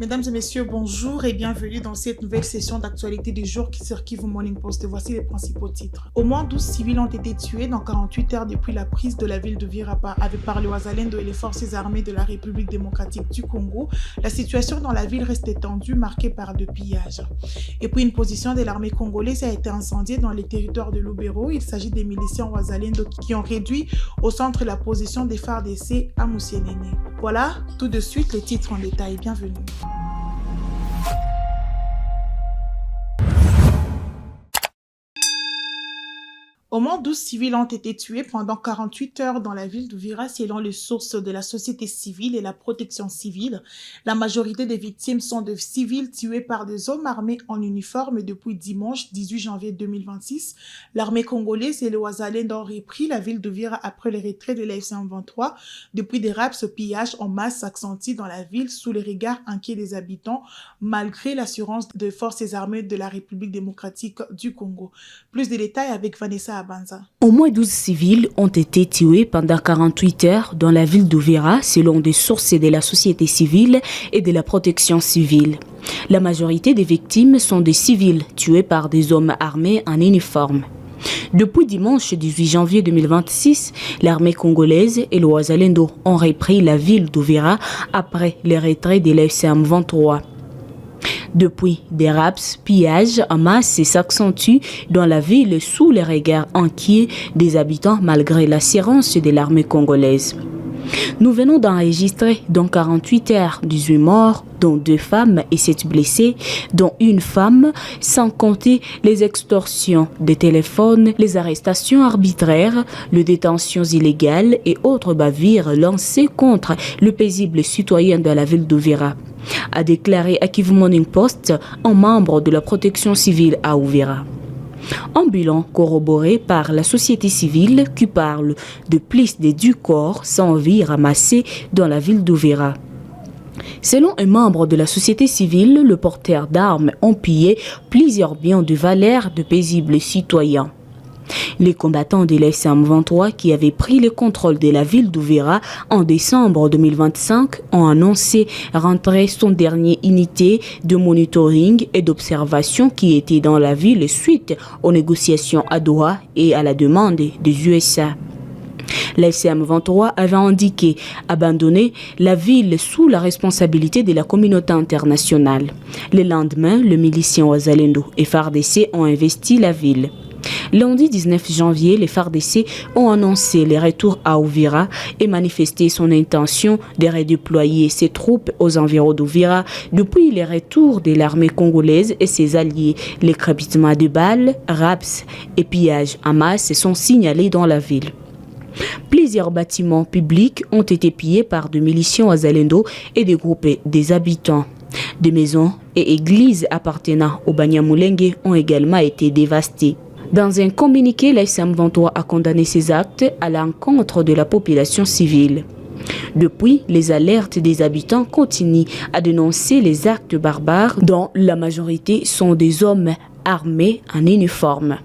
Mesdames et messieurs, bonjour et bienvenue dans cette nouvelle session d'actualité du jour sur Kivu Morning Post. Voici les principaux titres. Au moins 12 civils ont été tués dans 48 heures depuis la prise de la ville de Virapa par le Wazalendo et les forces armées de la République démocratique du Congo. La situation dans la ville reste tendue, marquée par de pillages. Et puis une position de l'armée congolaise a été incendiée dans les territoires de Lubero. Il s'agit des miliciens Wazalendo qui ont réduit au centre la position des FARDC à Moussienene. Voilà, tout de suite les titres en détail. Bienvenue. Au moins 12 civils ont été tués pendant 48 heures dans la ville d'Uvira selon les sources de la société civile et la protection civile. La majorité des victimes sont de civils tués par des hommes armés en uniforme depuis dimanche 18 janvier 2026. L'armée congolaise et le Wazalendo ont repris la ville d'Uvira après le retrait de l'AFC-M23. Depuis des rapes, ce pillage en masse s'accentue dans la ville sous les regards inquiets des habitants malgré l'assurance des forces armées de la République démocratique du Congo. Plus de détails avec Vanessa Abanza. Au moins 12 civils ont été tués pendant 48 heures dans la ville d'Uvira, selon des sources de la société civile et de la protection civile. La majorité des victimes sont des civils tués par des hommes armés en uniforme. Depuis dimanche 18 janvier 2026, l'armée congolaise et le Wazalendo ont repris la ville d'Uvira après le retrait de l'AFC-M23. Depuis, des raps, pillages en masse s'accentuent dans la ville sous les regards inquiets des habitants malgré l'assurance de l'armée congolaise. Nous venons d'enregistrer dans 48 heures 18 morts, dont 2 femmes et 7 blessés, dont une femme, sans compter les extorsions des téléphones, les arrestations arbitraires, les détentions illégales et autres bavures lancées contre le paisible citoyen de la ville d'Uvira, a déclaré à Kivu Morning Post un membre de la protection civile à Uvira. Un bilan corroboré par la société civile qui parle de plus de 10 corps sans vie ramassés dans la ville d'Uvira. Selon un membre de la société civile, le porteur d'armes ont pillé plusieurs biens de valeur de paisibles citoyens. Les combattants de l'AFC-M23 qui avaient pris le contrôle de la ville d'Uvira en décembre 2025 ont annoncé rentrer son dernière unité de monitoring et d'observation qui était dans la ville suite aux négociations à Doha et à la demande des USA. L'AFC-M23 avait indiqué abandonner la ville sous la responsabilité de la communauté internationale. Le lendemain, le milicien Wazalendo et FARDC ont investi la ville. Lundi 19 janvier, les FARDC ont annoncé les retours à Uvira et manifesté son intention de redéployer ses troupes aux environs d'Uvira depuis les retours de l'armée congolaise et ses alliés. Les crépitements de balles, raps et pillages en masse sont signalés dans la ville. Plusieurs bâtiments publics ont été pillés par des miliciens Wazalendo et des groupes des habitants. Des maisons et églises appartenant au Banyamulenge ont également été dévastées. Dans un communiqué, l'AFC-M23 a condamné ces actes à l'encontre de la population civile. Depuis, les alertes des habitants continuent à dénoncer les actes barbares dont la majorité sont des hommes armés en uniforme.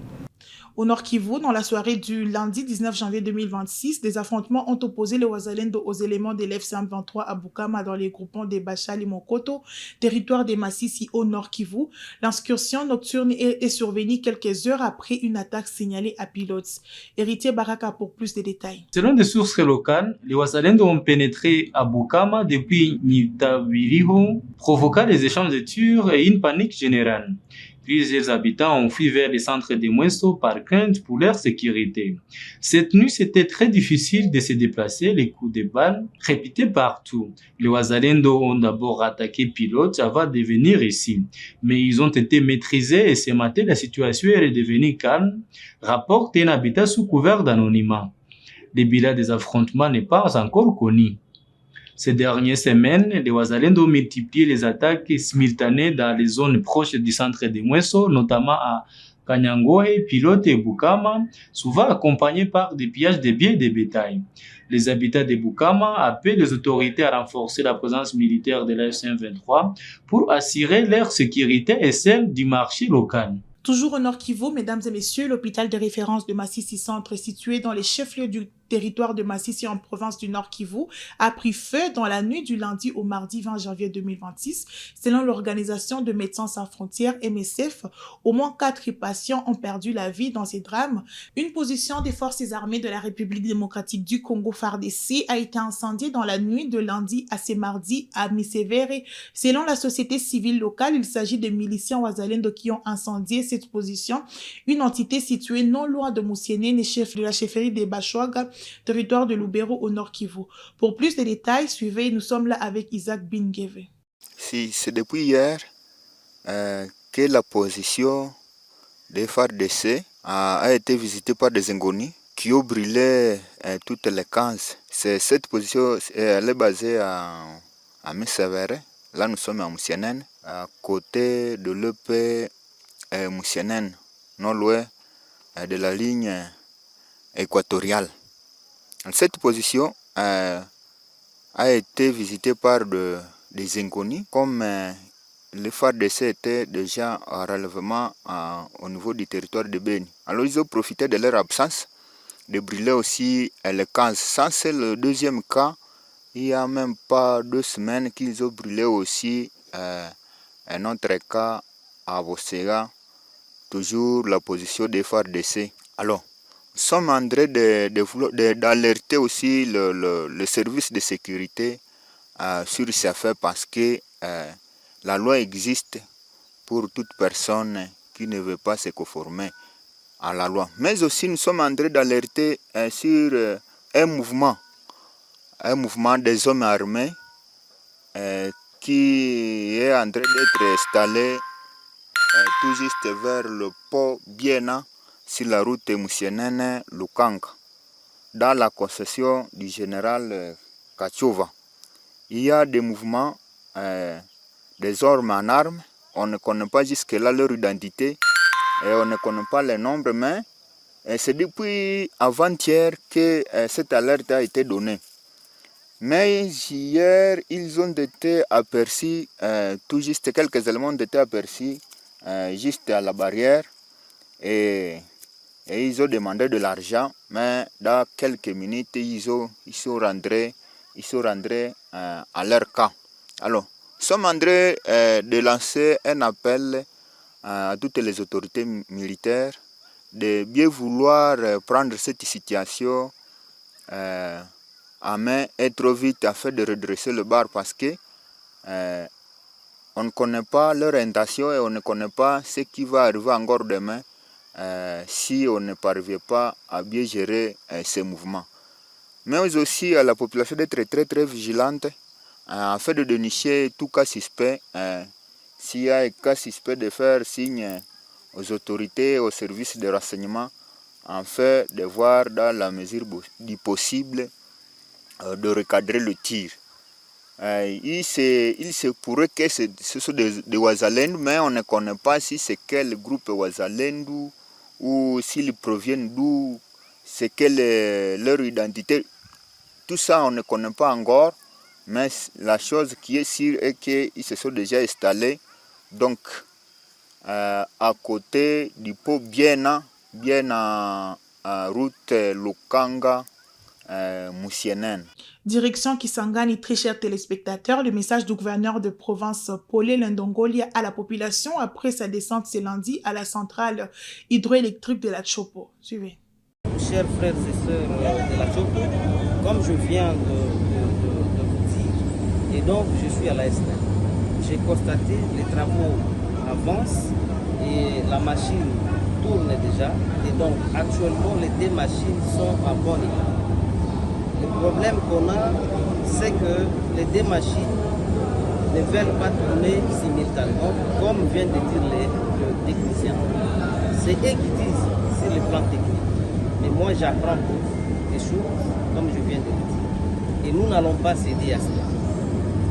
Au Nord Kivu, dans la soirée du lundi 19 janvier 2026, des affrontements ont opposé le Wazalendo aux éléments de l'AFC-M23 à Bukama dans les groupements des Bachali Mokoto, territoire des Massissi au Nord Kivu. L'incursion nocturne est survenue quelques heures après une attaque signalée à Pilotes. Héritier Baraka pour plus de détails. Selon des sources locales, les Wazalendo ont pénétré à Bukama depuis Nitabiriho, provoquant des échanges de tirs et une panique générale. Plusieurs habitants ont fui vers les centres de Mweso par crainte pour leur sécurité. Cette nuit, c'était très difficile de se déplacer, les coups de balles répétés partout. Les Wazalendo ont d'abord attaqué Pilote avant de venir ici. Mais ils ont été maîtrisés et ce matin, la situation est devenue calme, rapporte un habitat sous couvert d'anonymat. Le bilan des affrontements n'est pas encore connu. Ces dernières semaines, les Wazalendo ont multiplié les attaques simultanées dans les zones proches du centre de Mweso, notamment à Kanyangohe, Pilote et Bukama, souvent accompagnés par des pillages de biens et de bétail. Les habitants de Bukama appellent les autorités à renforcer la présence militaire de l'AFC-M23 pour assurer leur sécurité et celle du marché local. Toujours au Nord Kivu, mesdames et messieurs, l'hôpital de référence de Massissi Centre, situé dans les chefs-lieux du territoire de Massissi en province du Nord Kivu a pris feu dans la nuit du lundi au mardi 20 janvier 2026. Selon l'Organisation de Médecins sans frontières, MSF, au moins 4 patients ont perdu la vie dans ces drames. Une position des forces armées de la République démocratique du Congo, FARDC, a été incendiée dans la nuit de lundi à ce mardi à Missévéré. Selon la société civile locale, il s'agit de miliciens Wazalendo qui ont incendié cette position, une entité située non loin de Moussienene, chef de la chefferie des Bachouaga, territoire de Lubero au Nord Kivu. Pour plus de détails, suivez, nous sommes là avec Isaac Bingeve. Si, c'est depuis hier que la position des FARDC a été visitée par des inconnus qui ont brûlé toutes les 15. Cette position elle est basée à Missavere. Là, nous sommes à Moussienene, à côté de l'EP Moussienene, non loin de la ligne équatoriale. Cette position a été visitée par des inconnus, comme les FARDC étaient déjà en relèvement au niveau du territoire de Beni. Alors ils ont profité de leur absence de brûler aussi les 15. Ça, c'est le deuxième cas. Il n'y a même pas 2 semaines qu'ils ont brûlé aussi un autre cas à Bossega, toujours la position des FARDC. Alors, nous sommes en train d'alerter aussi le service de sécurité sur ces faits parce que la loi existe pour toute personne qui ne veut pas se conformer à la loi. Mais aussi, nous sommes en train d'alerter sur un mouvement des hommes armés qui est en train d'être installé tout juste vers le pont Biena sur la route Moussienene-Lukanga, dans la concession du général Kachova. Il y a des mouvements des hommes en armes, on ne connaît pas jusque-là leur identité et on ne connaît pas les nombres, mais c'est depuis avant-hier que cette alerte a été donnée. Mais hier, ils ont été aperçus, tout juste quelques éléments ont été aperçus juste à la barrière et ils ont demandé de l'argent, mais dans quelques minutes, ils sont rentrés à leur camp. Alors, nous sommes en train de lancer un appel à toutes les autorités militaires de bien vouloir prendre cette situation en main et trop vite afin de redresser le bar parce que on ne connaît pas leur intention et on ne connaît pas ce qui va arriver encore demain si on ne parvient pas à bien gérer ces mouvements. Mais aussi à la population d'être très vigilante afin de dénicher tout cas suspect. S'il y a un cas suspect, de faire signe aux autorités, aux services de renseignement, afin de voir dans la mesure du possible de recadrer le tir. Il se pourrait que ce soit des Wazalendo, mais on ne connaît pas si c'est quel groupe Wazalendo ou s'ils proviennent d'où, c'est quelle leur identité. Tout ça, on ne connaît pas encore, mais la chose qui est sûre est qu'ils se sont déjà installés donc à côté du pont Biena route Lukanga Moussienene. Direction Kisangani, très chers téléspectateurs, le message du gouverneur de province Paulé Lindongolia à la population après sa descente ce lundi à la centrale hydroélectrique de la Chopo. Suivez. Chers frères et sœurs de la Chopo, comme je viens de vous dire, et donc je suis à la SN, j'ai constaté les travaux avancent et la machine tourne déjà, et donc actuellement les 2 machines sont à bon état. Le problème qu'on a, c'est que les 2 machines ne veulent pas tourner simultanément, comme vient de dire le technicien. C'est eux qui disent sur le plan technique. Mais moi, j'apprends des choses, comme je viens de le dire. Et nous n'allons pas céder à cela.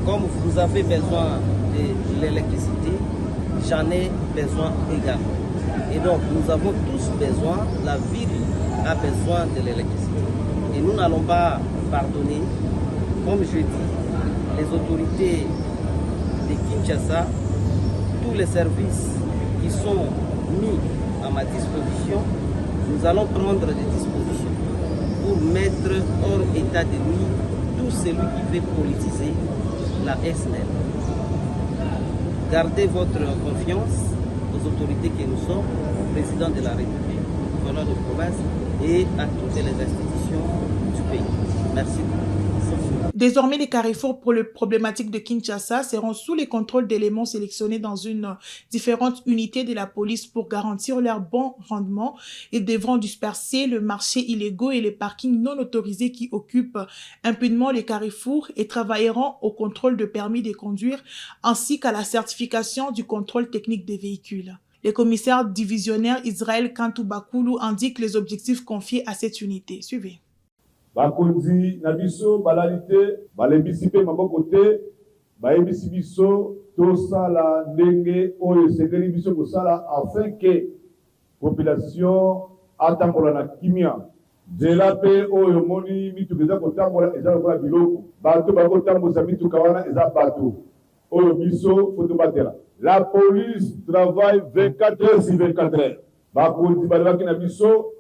Comme vous avez besoin de l'électricité, j'en ai besoin également. Et donc, nous avons tous besoin, la ville a besoin de l'électricité. Et nous n'allons pas pardonner, comme je dis, les autorités de Kinshasa, tous les services qui sont mis à ma disposition, nous allons prendre des dispositions. pour mettre hors état de nuire tout celui qui veut politiser la SNEL. Gardez votre confiance aux autorités que nous sommes, au président de la République, au gouverneur de province et à toutes les institutions du pays. Merci. Désormais, les carrefours pour les problématiques de Kinshasa seront sous les contrôles d'éléments sélectionnés dans une différentes unités de la police pour garantir leur bon rendement. Ils devront disperser le marché illégaux et les parkings non autorisés qui occupent impunément les carrefours et travailleront au contrôle de permis de conduire ainsi qu'à la certification du contrôle technique des véhicules. Le commissaire divisionnaire Israël Kantou Bakoulou indique les objectifs confiés à cette unité. Suivez. Bakonzi na biso balalite balembisi pe maboko te bayebisi biso tosala ndenge oyo esengeli biso kosala afin que population atambola na kimia nzela pe oyo moni mituka eza kotambola eza lokola biloko bato bakotamboza mituka wana eza bato oyo biso fo tobatela. La police travaille 24 heures sur 24 heures. Bakonzi balobaki na biso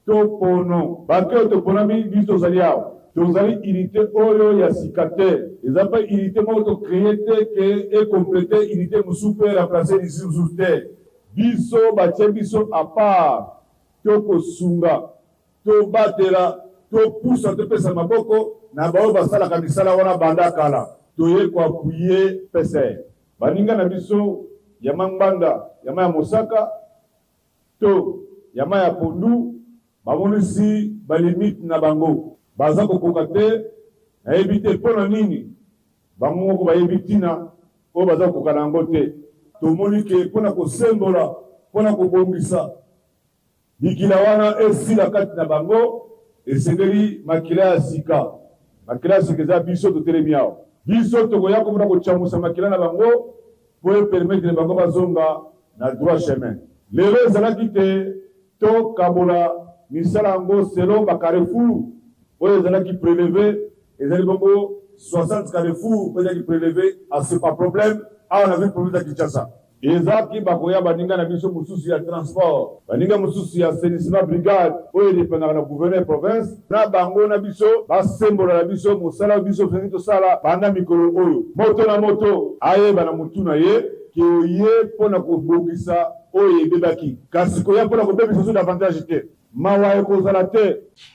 topono bakeo toponami biso tozali awa tozali unité oyo ya sikater eza mpe unité moko tocreye te ke ecomplete unité mosusu mpe remplace lisusu te biso batie biso a part tokosunga tobatela topusa topesa maboko na baoyo basalaka misala wana banda kala toye koapuye PCR baninga na biso ya Mangbanda yama ya Mosaka to yama ya Pondu bamonisi balimite na bango baza kokoka te nayebi te mpo na nini bango moko bayebi ntina oyo baza kokoka na yango te. Tomoni ke mpo na kosembola mpo na kobongisa mikila wana esila kati na bango esengeli makila ya sika. Makila ya sika eza biso totelemi awa biso tokoya komona kocamusa makila na bango mpo epermettre bango bazonga na droit chemin. Lelo ezalaki te tokabola misala yango selon bacarrefour oyo ezalaki prélevé ezali bongo 60 carrefour oyo ezalaki prélevé à ce pas problème awa na ville province ya Kinshasa ezaki bakoya baninga na biso mosusu ya transport baninga mosusu ya assainissement brigade oyo edependaka na gouverneur province na bango na biso basembola na biso mosala biso fengi tosala banda mikolo oyo moto na moto ayeba na motu na ye ke oye mpo na kobongisa oyo ebebaki kasi koya mpo na kobebisa so davantage te.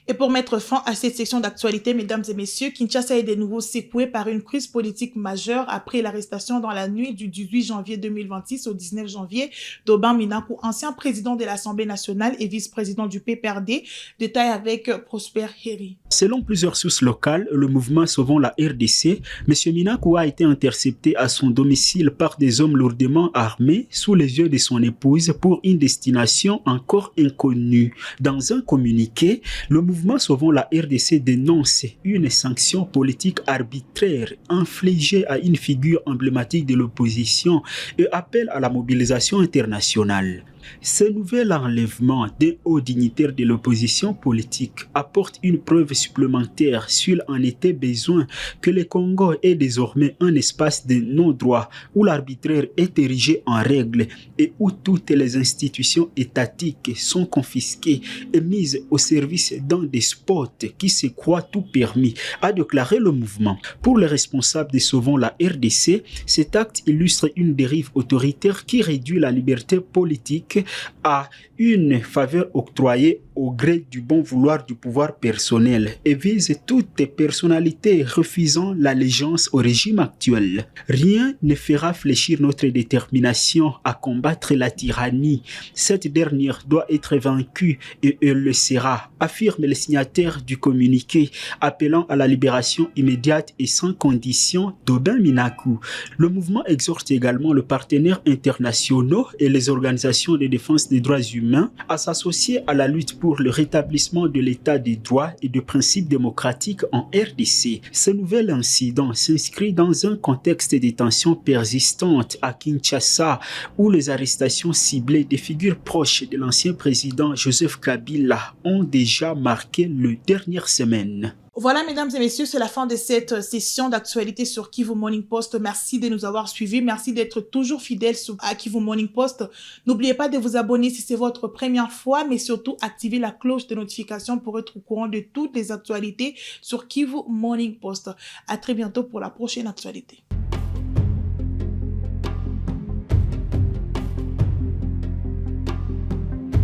Et pour mettre fin à cette section d'actualité, mesdames et messieurs, Kinshasa est de nouveau secoué par une crise politique majeure après l'arrestation dans la nuit du 18 janvier 2026 au 19 janvier d'Aubin Minakou, ancien président de l'Assemblée nationale et vice-président du PPRD, détail avec Prosper Héry. Selon plusieurs sources locales, le mouvement Sauvons la RDC, M. Minakou a été intercepté à son domicile par des hommes lourdement armés sous les yeux de son épouse pour une destination encore inconnue. Dans un communiqué, le mouvement Sauvons la RDC dénonce une sanction politique arbitraire infligée à une figure emblématique de l'opposition et appelle à la mobilisation internationale. Ce nouvel enlèvement d'un haut dignitaire de l'opposition politique apporte une preuve supplémentaire s'il en était besoin que le Congo est désormais un espace de non-droit où l'arbitraire est érigé en règle et où toutes les institutions étatiques sont confisquées et mises au service d'un despote qui se croit tout permis, a déclaré le mouvement. Pour les responsables de Sauvons la RDC, cet acte illustre une dérive autoritaire qui réduit la liberté politique à une faveur octroyée au gré du bon vouloir du pouvoir personnel et vise toutes les personnalités refusant l'allégeance au régime actuel. Rien ne fera fléchir notre détermination à combattre la tyrannie. Cette dernière doit être vaincue et elle le sera, affirme le signataire du communiqué appelant à la libération immédiate et sans condition d'Aubin Minakou. Le mouvement exhorte également les partenaires internationaux et les organisations de défense des droits humains à s'associer à la lutte pour le rétablissement de l'état des droits et de principes démocratiques en RDC. Ce nouvel incident s'inscrit dans un contexte de tensions persistantes à Kinshasa où les arrestations ciblées des figures proches de l'ancien président Joseph Kabila ont déjà marqué les dernières semaines. Voilà, mesdames et messieurs, c'est la fin de cette session d'actualité sur Kivu Morning Post. Merci de nous avoir suivis. Merci d'être toujours fidèles à Kivu Morning Post. N'oubliez pas de vous abonner si c'est votre première fois, mais surtout activer la cloche de notification pour être au courant de toutes les actualités sur Kivu Morning Post. À très bientôt pour la prochaine actualité.